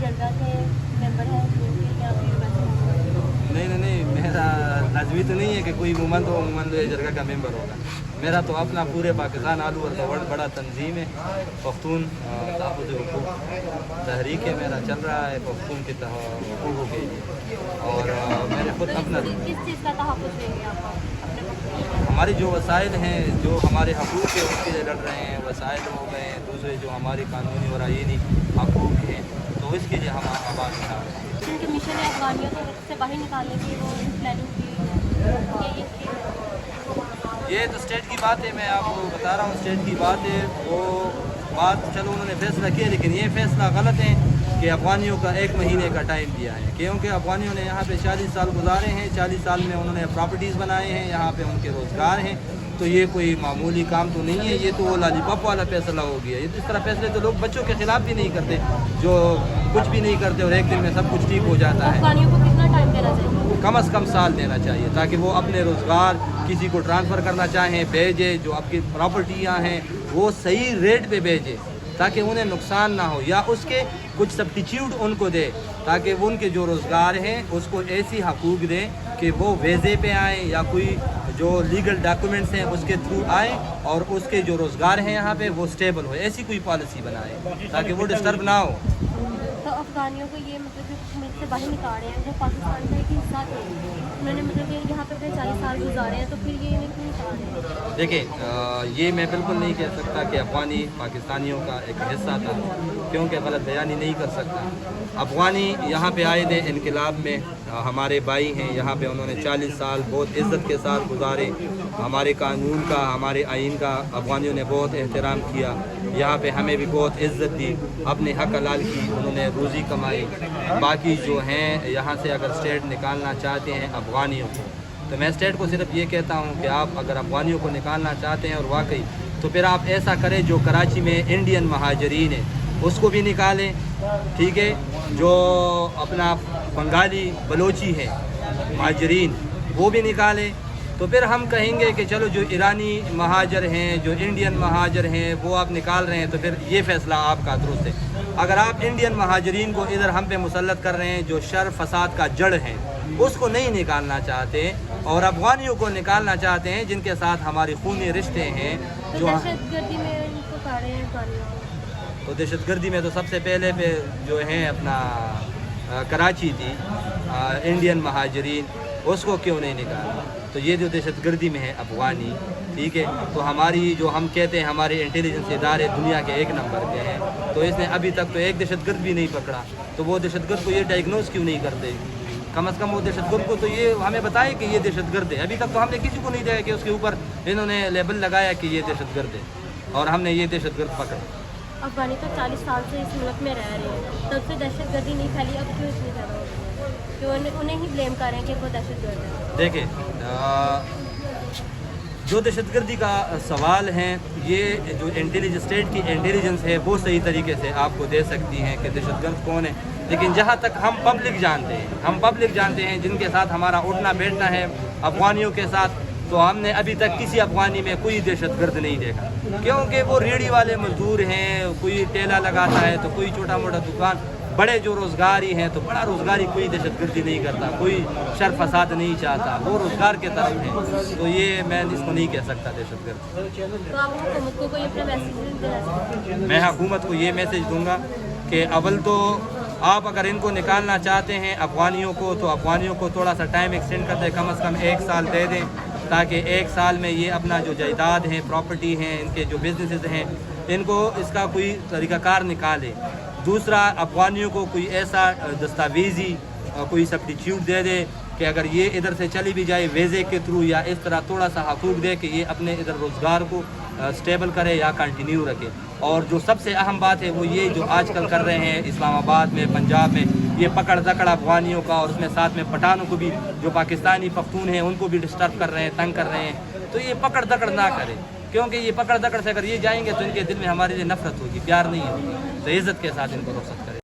जर्दा के मेंबर हैं या फिर वैसे? नहीं, मेरा लाजमी तो नहीं है कि कोई मुमंद हो ये जरगा का मेंबर होगा। मेरा तो अपना पूरे पाकिस्तान आलू और बहुत बड़ा तंजीम है, पख्तून तहफ़्फ़ुज़ हुकूक़ तहरीक है मेरा चल रहा है पख्तून के हुकूक़ों के लिए। और मैंने खुद अपना किस चीज़ का तहफ़्फ़ुज़ देंगे आप अपने पक्ष? हमारे जो वसाइल हैं, जो हमारे हकूक़ है उसके लिए लड़ रहे हैं, वसाइल हो गए, दूसरे जो हमारी कानूनी और आईनी हकूक़ हैं, तो इसके लिए हम आवाज़ उठा रहे हैं। जिनके मिशन है अफगानियों को से बाहर निकालने की, वो प्लानिंग की ये तो स्टेट की बात है, मैं आपको बता रहा हूँ स्टेट की बात है। वो बात चलो उन्होंने फैसला किया, लेकिन ये फैसला गलत है कि अफगानियों का 1 महीने का टाइम दिया है, क्योंकि अफगानियों ने यहाँ पे 40 साल गुजारे हैं, 40 साल में उन्होंने प्रॉपर्टीज़ बनाए हैं, यहाँ पे उनके रोज़गार हैं। तो ये कोई मामूली काम तो नहीं है, ये तो वो लॉलीपॉप वाला फैसला हो गया। ये तो इस तरह फैसले तो लोग बच्चों के खिलाफ भी नहीं करते, जो कुछ भी नहीं करते और एक दिन में सब कुछ ठीक हो जाता है। अफगानियों को कितना टाइम देना चाहिए? कम से कम साल देना चाहिए, ताकि वो अपने रोज़गार किसी को ट्रांसफ़र करना चाहें भेजे, जो आपकी प्रॉपर्टियाँ हैं वो सही रेट पे भेजे, ताकि उन्हें नुकसान ना हो, या उसके कुछ सब्स्टिट्यूट उनको दे, ताकि वो उनके जो रोज़गार हैं उसको ऐसी हकूक़ दें कि वो वीज़े पे आएँ या कोई जो लीगल डॉक्यूमेंट्स हैं उसके थ्रू आए और उसके जो रोज़गार हैं यहाँ पे वो स्टेबल हो। ऐसी कोई पॉलिसी बनाए ताकि वो डिस्टर्ब ना हो। तो अफगानियों को ये मतलब जो मुल्क से बाहर निकाल रहे हैं, वो पाकिस्तान का एक हिस्सा थे, उन्होंने मतलब कि यहाँ पे अपने 40 साल गुजारे हैं, तो फिर ये इन्हें क्यों निकाल रहे हैं? देखिए, ये मैं बिल्कुल नहीं कह सकता कि अफ़गानी पाकिस्तानियों का एक हिस्सा था, क्योंकि गलत बयानी नहीं कर सकता। अफ़गानी यहाँ पे आए थे इनकलाब में, हमारे भाई हैं यहाँ पे, उन्होंने 40 साल बहुत इज़्ज़त के साथ गुजारे। हमारे कानून का, हमारे आइन का अफ़गानियों ने बहुत एहतराम किया, यहाँ पे हमें भी बहुत इज़्ज़त दी, अपने हक हलाल की उन्होंने रोज़ी कमाई। बाकी जो हैं यहाँ से अगर स्टेट निकालना चाहते हैं अफ़गानियों को, तो मैं स्टेट को सिर्फ ये कहता हूँ कि आप अगर अफ़गानियों को निकालना चाहते हैं और वाकई, तो फिर आप ऐसा करें जो कराची में इंडियन महाजरीन है उसको भी निकालें, ठीक है, जो अपना बंगाली बलोची है महाजरीन वो भी निकालें। तो फिर हम कहेंगे कि चलो जो ईरानी महाजर हैं, जो इंडियन महाजर हैं वो आप निकाल रहे हैं, तो फिर ये फ़ैसला आपका दुरुस्त है। अगर आप इंडियन महाजरीन को इधर हम पे मुसल्लत कर रहे हैं, जो शर फसाद का जड़ है, उसको नहीं निकालना चाहते और अफ़गानियों को निकालना चाहते हैं जिनके साथ हमारे खूनी रिश्ते हैं, तो जो दहशतगर्दी में इनको कर रहे हैं अफगानियों को। तो दहशतगर्दी में तो सबसे पहले पे जो है अपना कराची थी, इंडियन महाजरीन, उसको क्यों नहीं निकाला? तो ये जो दहशतगर्दी में है अफ़गानी, ठीक है, तो हमारी जो हम कहते हैं हमारे इंटेलिजेंस इदारे दुनिया के 1 नंबर पे हैं, तो इसने अभी तक तो एक दहशतगर्द भी नहीं पकड़ा, तो वो दहशतगर्द को ये डायग्नोज क्यों नहीं करते? कम से कम वो दहशतगर्द को तो ये हमें बताए कि ये दहशतगर्द है। अभी तक तो हमने किसी को नहीं दिया कि उसके ऊपर इन्होंने लेबल लगाया कि ये दहशतगर्द है और हमने ये दहशतगर्द पकड़ा। अफगानी तो 40 साल से इस मुल्क में रह रहे हैं, तब से दहशतगर्दी नहीं फैली, अब क्यों इतनी ज़्यादा हो रही है? क्यों उन्हें ही ब्लेम कर रहे हैं कि वो दहशतगर्द है? देखिए, जो दहशतगर्दी का सवाल है, ये जो स्टेट की इंटेलिजेंस है वो सही तरीके से आपको दे सकती हैं कि दहशतगर्द कौन है, लेकिन जहाँ तक हम पब्लिक जानते हैं जिनके साथ हमारा उठना बैठना है अफ़गानियों के साथ, तो हमने अभी तक किसी अफ़गानी में कोई दहशतगर्द नहीं देखा, क्योंकि वो रेहड़ी वाले मजदूर हैं, कोई ठेला लगाता है तो कोई छोटा मोटा दुकान, बड़े जो रोज़गारी हैं तो बड़ा रोज़गारी कोई दहशतगर्दी नहीं करता, कोई शर फसाद नहीं चाहता, वो रोज़गार के तरफ है। तो ये मैं इसको नहीं कह सकता दहशतगर्द। तो आप हुकूमत को कोई अपना मैसेज देना चाहते हैं? मैं हुकूमत को ये मैसेज दूंगा कि अव्वल तो आप अगर इनको निकालना चाहते हैं अफ़गानियों को, तो अफ़गानियों को थोड़ा सा टाइम एक्सटेंड कर दें, कम से कम 1 साल दे दें, ताकि 1 साल में ये अपना जो जायदाद हैं, प्रॉपर्टी हैं, इनके जो बिजनेसेस हैं, इनको इसका कोई तरीक़ाकार निकाले। दूसरा, अफ़गानियों को कोई ऐसा दस्तावेज़ी कोई सब्स्टिट्यूट दे दे कि अगर ये इधर से चली भी जाए वीज़े के थ्रू, या इस तरह थोड़ा सा हकूक़ दे कि ये अपने इधर रोज़गार को स्टेबल करे या कंटिन्यू रखे। और जो सबसे अहम बात है वो ये जो आजकल कर रहे हैं इस्लामाबाद में, पंजाब में, ये पकड़ दकड़ अफ़गानियों का, और उसमें साथ में पठानों को भी, जो पाकिस्तानी पख्तून हैं उनको भी डिस्टर्ब कर रहे हैं, तंग कर रहे हैं। तो ये पकड़ दकड़ ना करें, क्योंकि ये पकड़ दकड़ से अगर ये जाएंगे तो इनके दिल में हमारे लिए नफरत होगी, प्यार नहीं होगी, तो इज़्ज़त के साथ इनको रोक सकते हैं।